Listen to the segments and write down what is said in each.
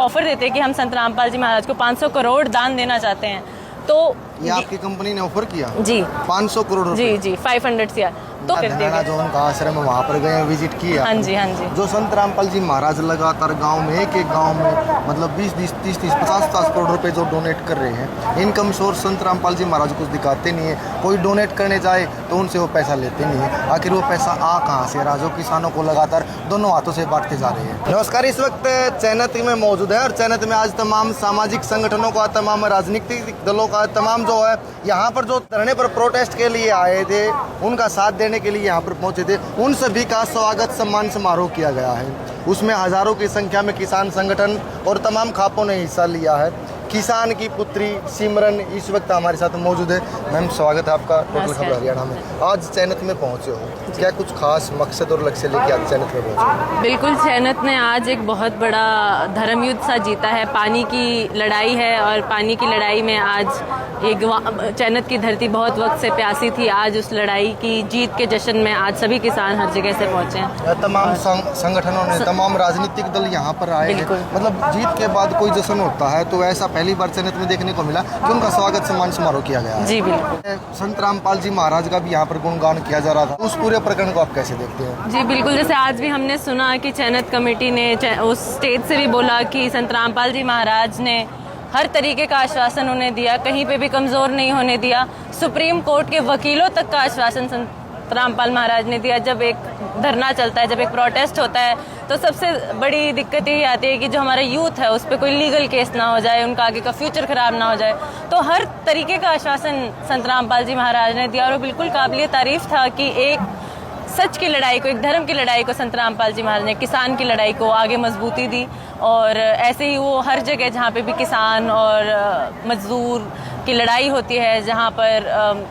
Offer देते हैं कि हम संत रामपाल जी महाराज को 500 करोड़ दान देना चाहते हैं। तो ये आपकी कंपनी ने ऑफर किया जी 500 करोड़ रुपए। जी 500 CR तो कर देंगे। जो उनका आश्रम है वहाँ पर गए, विजिट किया। हाँ जी जो संत रामपाल जी महाराज लगातार गांव में एक गांव में मतलब 20-20, 30-30, 50-50 करोड़ रुपए जो डोनेट कर रहे हैं, इनकम सोर्स संत रामपाल जी महाराज कुछ दिखाते नहीं है। कोई डोनेट करने जाए तो उनसे वो पैसा लेते नहीं है। आखिर वो पैसा आ कहाँ से रहा, जो किसानों को लगातार दोनों हाथों से बांटते जा रहे हैं। नमस्कार, इस वक्त चैनत में मौजूद है और चैनत में आज तमाम सामाजिक संगठनों का, तमाम राजनीतिक दलों का, तमाम जो है यहाँ पर जो धरने पर प्रोटेस्ट के लिए आए थे, उनका साथ देने के लिए यहाँ पर पहुंचे थे, उन सभी का स्वागत सम्मान समारोह किया गया है। उसमें हजारों की संख्या में किसान संगठन और तमाम खापों ने हिस्सा लिया है। किसान की पुत्री सिमरन इस वक्त हमारे साथ मौजूद है। मैम, स्वागत है आपका टोटल खबर हरियाणा में। आज चैनत में पहुंचे हो, क्या कुछ खास मकसद और लक्ष्य लेके आज चैनत में पहुंचे? बिल्कुल, चैनत ने आज एक बहुत बड़ा धर्म युद्ध सा जीता है। पानी की लड़ाई है और पानी की लड़ाई में आज एक चैनत की धरती बहुत वक्त से प्यासी थी। आज उस लड़ाई की जीत के जश्न में आज सभी किसान हर जगह से पहुंचे हैं। तमाम संगठनों ने, तमाम राजनीतिक दल यहाँ पर आए हैं। मतलब जीत के बाद कोई जश्न होता है तो ऐसा पहली बार चैनत में देखने को मिला कि उनका स्वागत सम्मान समारोह किया गया है। जी बिल्कुल। संत रामपाल जी महाराज का भी यहाँ पर गुणगान किया जा रहा था। उस पूरे प्रकरण को आप कैसे देखते हैं? जी बिल्कुल, जैसे आज भी हमने सुना कि चैनत कमेटी ने उस स्टेज से भी बोला कि संत रामपाल जी महाराज ने हर तरीके का आश्वासन उन्हें दिया, कहीं पे भी कमज़ोर नहीं होने दिया। सुप्रीम कोर्ट के वकीलों तक का आश्वासन संत रामपाल महाराज ने दिया। जब एक धरना चलता है, जब एक प्रोटेस्ट होता है, तो सबसे बड़ी दिक्कत यही आती है कि जो हमारा यूथ है उस पर कोई लीगल केस ना हो जाए, उनका आगे का फ्यूचर खराब ना हो जाए। तो हर तरीके का आश्वासन संत रामपाल जी महाराज ने दिया और बिल्कुल काबिलियत तारीफ था कि एक सच की लड़ाई को, एक धर्म की लड़ाई को संत रामपाल जी महाराज ने, किसान की लड़ाई को आगे मजबूती दी। और ऐसे ही वो हर जगह जहाँ पे भी किसान और मजदूर की लड़ाई होती है, जहाँ पर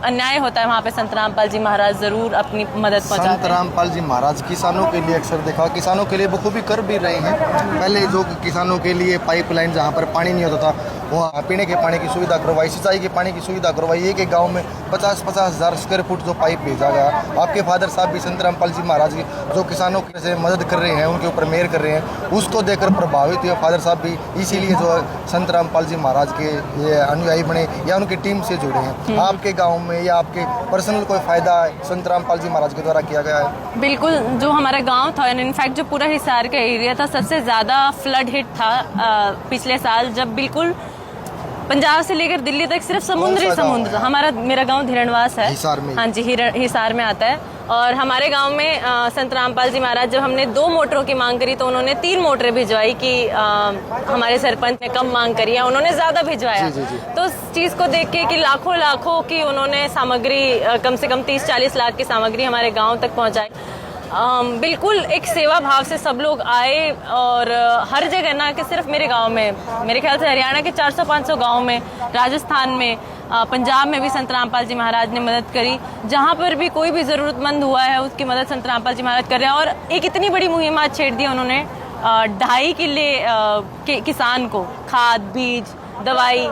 अन्याय होता है, वहाँ पे संत रामपाल जी महाराज जरूर अपनी मदद पहुँचाते हैं। संत रामपाल जी महाराज किसानों के लिए अक्सर देखा, किसानों के लिए बखूबी कर भी रहे हैं। पहले जो किसानों के लिए पाइपलाइन जहाँ पर पानी नहीं होता था, वहाँ पीने के पानी की सुविधा करवाई, सिंचाई के पानी की सुविधा करवाई। एक गाँव में 50-50 हज़ार स्क्वायर फुट जो पाइप भेजा गया। आपके फादर साहब भी संत रामपाल जी महाराज की जो किसानों की से मदद कर रहे हैं, उनके ऊपर मेहर कर रहे हैं, उसको देखकर प्रभावित हुए फादर साहब भी। इसीलिए जो संत रामपाल जी महाराज के ये अनुयायी बने या उनकी टीम से जुड़े हैं। आपके गाँव में या आपके पर्सनल कोई फायदा संत रामपाल जी महाराज के द्वारा किया गया है? बिल्कुल, जो हमारा गांव था, इनफैक्ट जो पूरा हिसार का एरिया था, सबसे ज़्यादा फ्लड हिट था पिछले साल, जब बिल्कुल पंजाब से लेकर दिल्ली तक सिर्फ समुद्र था। मेरा गांव धीरणवास है, हिसार में। हाँ जी, हिसार में आता है। और हमारे गांव में संत रामपाल जी महाराज, जब हमने 2 मोटरों की मांग करी तो उन्होंने 3 मोटरें भिजवाई कि हमारे सरपंच ने कम मांग करी है, उन्होंने ज्यादा भिजवाया। तो उस चीज को देख के कि लाखों की उन्होंने सामग्री, कम से कम 30-40 लाख की सामग्री हमारे गाँव तक पहुँचाई। बिल्कुल एक सेवा भाव से सब लोग आए और हर जगह ना कि सिर्फ मेरे गांव में, मेरे ख्याल से हरियाणा के 400-500 गाँव में, राजस्थान में, पंजाब में भी संत रामपाल जी महाराज ने मदद करी। जहाँ पर भी कोई भी ज़रूरतमंद हुआ है उसकी मदद संत रामपाल जी महाराज कर रहे हैं। और एक इतनी बड़ी मुहिम आज छेड़ दी उन्होंने, 2.5 किले किसान को खाद, बीज, दवाई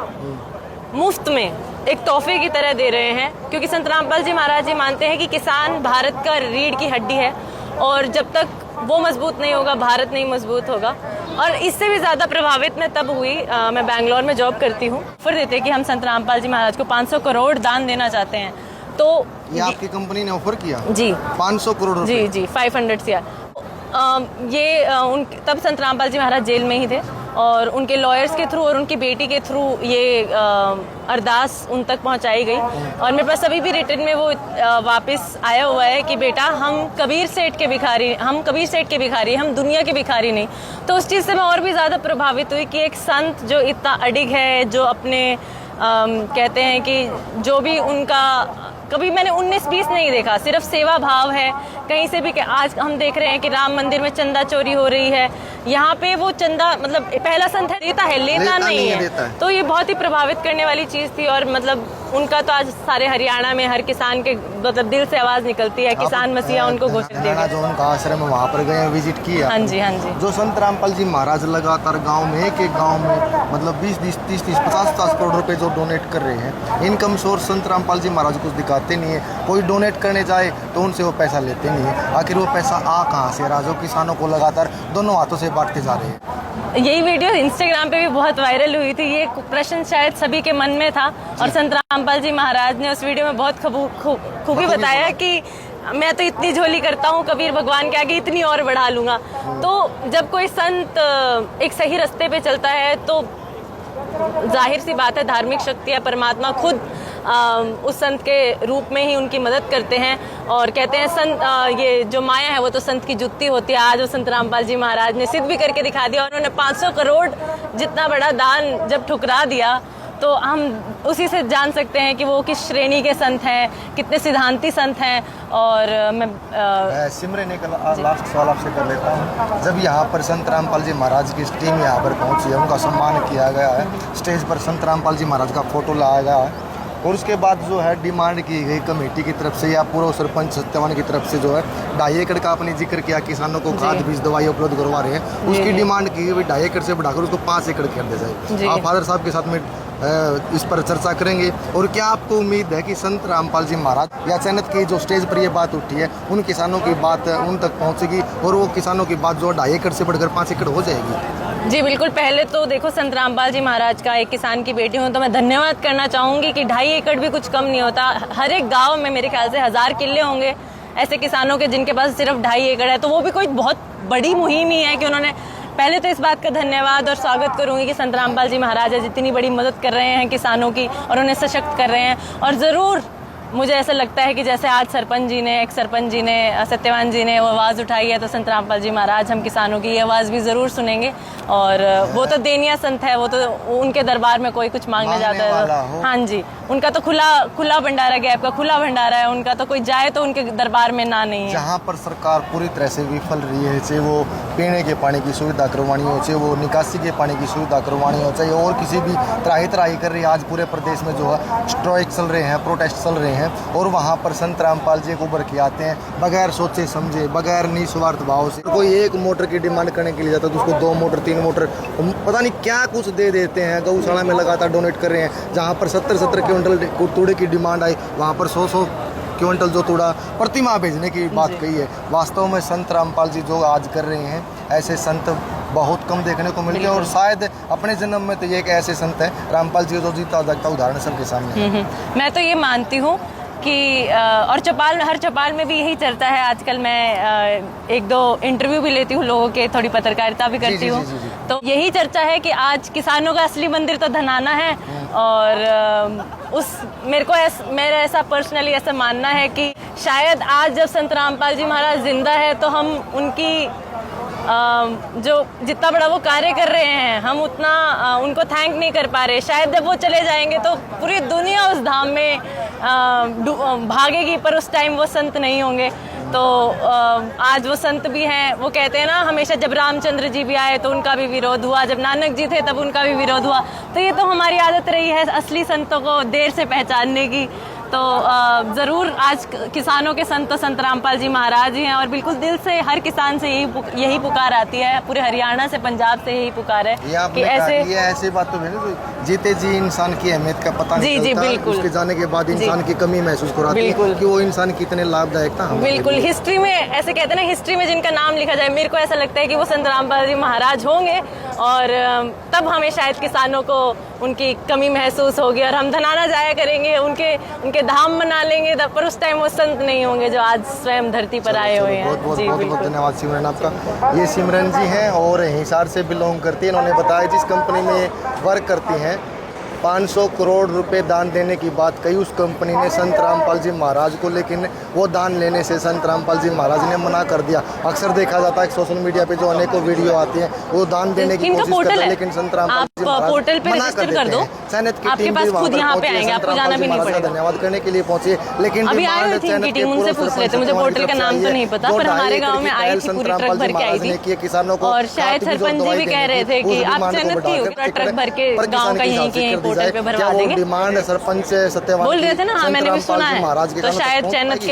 मुफ्त में एक तोहफे की तरह दे रहे हैं। क्योंकि संत रामपाल जी महाराज जी मानते हैं कि किसान भारत का रीढ़ की हड्डी है और जब तक वो मजबूत नहीं होगा, भारत नहीं मजबूत होगा। और इससे भी ज़्यादा प्रभावित मैं तब हुई, मैं बैंगलोर में जॉब करती हूँ। ऑफर देते कि हम संत रामपाल जी महाराज को 500 करोड़ दान देना चाहते हैं। तो ये आपकी कंपनी ने ऑफर किया? जी 500 करोड़ जी 500 CR। तब संत रामपाल जी महाराज जेल में ही थे और उनके लॉयर्स के थ्रू और उनकी बेटी के थ्रू ये अरदास उन तक पहुंचाई गई। और मेरे पास अभी भी रिटर्न में वो वापस आया हुआ है कि बेटा, हम कबीर सेठ के भिखारी, हम दुनिया के भिखारी नहीं। तो उस चीज़ से मैं और भी ज़्यादा प्रभावित हुई कि एक संत जो इतना अडिग है, जो अपने कहते हैं कि जो भी उनका, कभी मैंने 19-20 नहीं देखा, सिर्फ सेवा भाव है। कहीं से भी आज हम देख रहे हैं कि राम मंदिर में चंदा चोरी हो रही है, यहाँ पे वो चंदा, मतलब पहला संत है, देता है, लेता नहीं है। तो ये बहुत ही प्रभावित करने वाली चीज़ थी। और मतलब उनका तो आज सारे हरियाणा में हर किसान के मतलब दिल से आवाज़ निकलती है, किसान मसीहा उनको घोषित देगा। जो उनका आश्रम है वहाँ पर गए, विजिट किया। हाँ जी। जो संत रामपाल जी महाराज लगातार गाँव में एक गाँव में मतलब 20-20, 30-30, 50-50 करोड़ रुपए जो डोनेट कर रहे हैं, इनकम सोर्स संत रामपाल जी महाराज कुछ दिखाते नहीं है। कोई डोनेट करने जाए तो उनसे वो पैसा लेते नहीं है। आखिर वो पैसा आ कहाँ से रहा, जो किसानों को लगातार दोनों हाथों से बांटते जा रहे हैं। यही वीडियो इंस्टाग्राम पे भी बहुत वायरल हुई थी। ये प्रश्न शायद सभी के मन में था और संत रामपाल जी महाराज ने उस वीडियो में बहुत खूबी बताया कि मैं तो इतनी झोली करता हूँ, कबीर भगवान के आगे इतनी और बढ़ा लूंगा। तो जब कोई संत एक सही रास्ते पे चलता है तो जाहिर सी बात है धार्मिक शक्तियाँ परमात्मा खुद उस संत के रूप में ही उनकी मदद करते हैं। और कहते हैं संत ये जो माया है वो तो संत की जुत्ती होती है। आज वो संत रामपाल जी महाराज ने सिद्ध भी करके दिखा दिया। उन्होंने 500 करोड़ जितना बड़ा दान जब ठुकरा दिया तो हम उसी से जान सकते हैं कि वो किस श्रेणी के संत हैं, कितने सिद्धांती संत हैं। और मैं सिमरन एक लास्ट सवाल आपसे कर लेता हूँ। जब यहाँ पर संत रामपाल जी महाराज की टीम यहाँ पर पहुँची है, उनका सम्मान किया गया है, स्टेज पर संत रामपाल जी महाराज का फोटो लाया गया है और उसके बाद जो है डिमांड की गई कमेटी की तरफ से या पूर्व सरपंच सत्यवान की तरफ से जो है 2.5 एकड़ का आपने जिक्र किया, किसानों को खाद बीज दवाई उपलब्ध करवा रहे हैं, उसकी डिमांड की गई 2.5 एकड़ से बढ़ाकर उसको 5 एकड़ कर दिया जाए। आप फादर साहब के साथ में इस पर चर्चा करेंगे। और क्या आपको उम्मीद है कि संत रामपाल जी महाराज या चैनत की जो स्टेज पर ये बात उठी है उन किसानों की बात उन तक पहुंचेगी और वो किसानों की बात जो 2.5 एकड़ से बढ़कर 5 एकड़ हो जाएगी? जी बिल्कुल। पहले तो देखो संत रामपाल जी महाराज का एक किसान की बेटी हूँ तो मैं धन्यवाद करना चाहूंगी कि 2.5 एकड़ भी कुछ कम नहीं होता। हर एक गाँव में मेरे ख्याल से 1000 किले होंगे ऐसे किसानों के जिनके पास सिर्फ 2.5 एकड़ है। तो वो भी कोई बहुत बड़ी मुहिम ही है कि उन्होंने पहले तो इस बात का धन्यवाद और स्वागत करूंगी कि संत रामपाल जी महाराज जितनी बड़ी मदद कर रहे हैं किसानों की और उन्हें सशक्त कर रहे हैं। और ज़रूर मुझे ऐसा लगता है कि जैसे आज सरपंच जी ने एक्स सरपंच जी ने सत्यवान जी ने वो आवाज़ उठाई है तो संत रामपाल जी महाराज हम किसानों की ये आवाज़ भी ज़रूर सुनेंगे। और वो तो देनिया संत है, वो तो उनके दरबार में कोई कुछ मांगने जाता है तो हाँ जी, उनका तो खुला भंडारा गैप का खुला भंडारा है उनका, तो कोई जाए तो उनके दरबार में ना नहीं है। जहाँ पर सरकार पूरी तरह से विफल रही है, चाहे वो पीने के पानी की सुविधा करवानी हो, चाहे वो निकासी के पानी की सुविधा करवानी हो, चाहे और किसी भी त्राही कर रही है। आज पूरे प्रदेश में जो है स्ट्राइक चल रहे हैं, प्रोटेस्ट चल रहे हैं और वहाँ पर संत रामपाल जी को उभर के आते हैं बगैर सोचे समझे, बगैर निस्वार्थ भाव से। कोई एक मोटर की डिमांड करने के लिए जाता है तो उसको 2 मोटर 3 मोटर पता नहीं क्या कुछ दे देते हैं। गौशाला में लगातार डोनेट कर रहे हैं। जहाँ पर 70 क्विंटल तूड़े की डिमांड आई वहाँ पर 100 क्विंटल जो तूड़ा प्रतिमा भेजने की बात कही है। वास्तव में संत रामपाल जी जो आज कर रहे हैं ऐसे संत बहुत कम देखने को मिलते हैं और शायद अपने जन्म में तो ये एक ऐसे संत है रामपाल जी जो जीता जागता उदाहरण सबके सामने है। मैं तो ये मानती हूँ कि और हर चौपाल में भी यही चर्चा है। आजकल मैं 1-2 इंटरव्यू भी लेती हूँ लोगों के, थोड़ी पत्रकारिता भी करती हूँ, तो यही चर्चा है कि आज किसानों का असली मंदिर तो धनाना है। और मेरा ऐसा पर्सनली ऐसा मानना है कि शायद आज जब संत रामपाल जी महाराज जिंदा है तो हम उनकी जो जितना बड़ा वो कार्य कर रहे हैं हम उतना उनको थैंक नहीं कर पा रहे। शायद जब वो चले जाएंगे तो पूरी दुनिया उस धाम में भागेगी पर उस टाइम वो संत नहीं होंगे। तो आज वो संत भी हैं। वो कहते हैं ना हमेशा जब रामचंद्र जी भी आए तो उनका भी विरोध हुआ, जब नानक जी थे तब उनका भी विरोध हुआ। तो ये तो हमारी आदत रही है असली संतों को देर से पहचानने की। तो ज़रूर आज किसानों के संत तो संत रामपाल जी महाराज ही हैं और बिल्कुल दिल से हर किसान से यही पुकार आती है, पूरे हरियाणा से पंजाब से यही पुकार है कि ऐसी बात तो नहीं, जीते जी इंसान की अहमियत का पता नहीं चलता। बिल्कुल। उसके जाने के बाद इंसान की कमी महसूस कराती है कि वो इंसान कितने लाभदायक था। बिल्कुल। हिस्ट्री में ऐसे कहते हैं ना, हिस्ट्री में जिनका नाम लिखा जाए, मेरे को ऐसा लगता है कि वो संत रामपाल जी महाराज होंगे और तब हमें शायद किसानों को उनकी कमी महसूस होगी और हम धनाना जाया करेंगे, उनके धाम मना लेंगे, तब पर उस टाइम वो संत नहीं होंगे जो आज स्वयं धरती पर आए हुए हैं। बहुत धन्यवाद सिमरन आपका। ये सिमरन जी हैं और हिसार से बिलोंग करती है। इन्होंने बताया जिस कंपनी में वर्क करती हैं 500 करोड़ रुपए दान देने की बात कही उस कंपनी ने संत रामपाल जी महाराज को, लेकिन वो दान लेने से संत रामपाल जी महाराज ने मना कर दिया। अक्सर देखा जाता है सोशल मीडिया पे जो अनेकों वीडियो आती हैं वो दान देने की कोशिश करते हैं, लेकिन संत रामपाल जी महाराज पोर्टल पे रजिस्टर कर दो, चैनत की आपके टीम पास भी वहां खुद यहाँ पे आएंगे, आपको जाना भी नहीं पड़ेगा। धन्यवाद करने के लिए पहुंची, लेकिन अभी आई हुई थी इनकी टीम, उनसे पूछ लेते, मुझे पोर्टल का नाम तो नहीं पता, पर हमारे गांव में आई थी, पूरी ट्रक भर के आई थी। किसानों को और शायद सरपंच जी भी कह रहे थे कि आप चैनत की पूरा ट्रक भर के गाँव का यहीं की पोर्टल पे भरवा देंगे। डिमांड सरपंच सत्यवान बोल रहे थे ना, हाँ मैंने भी सुना है, तो शायद चैनत के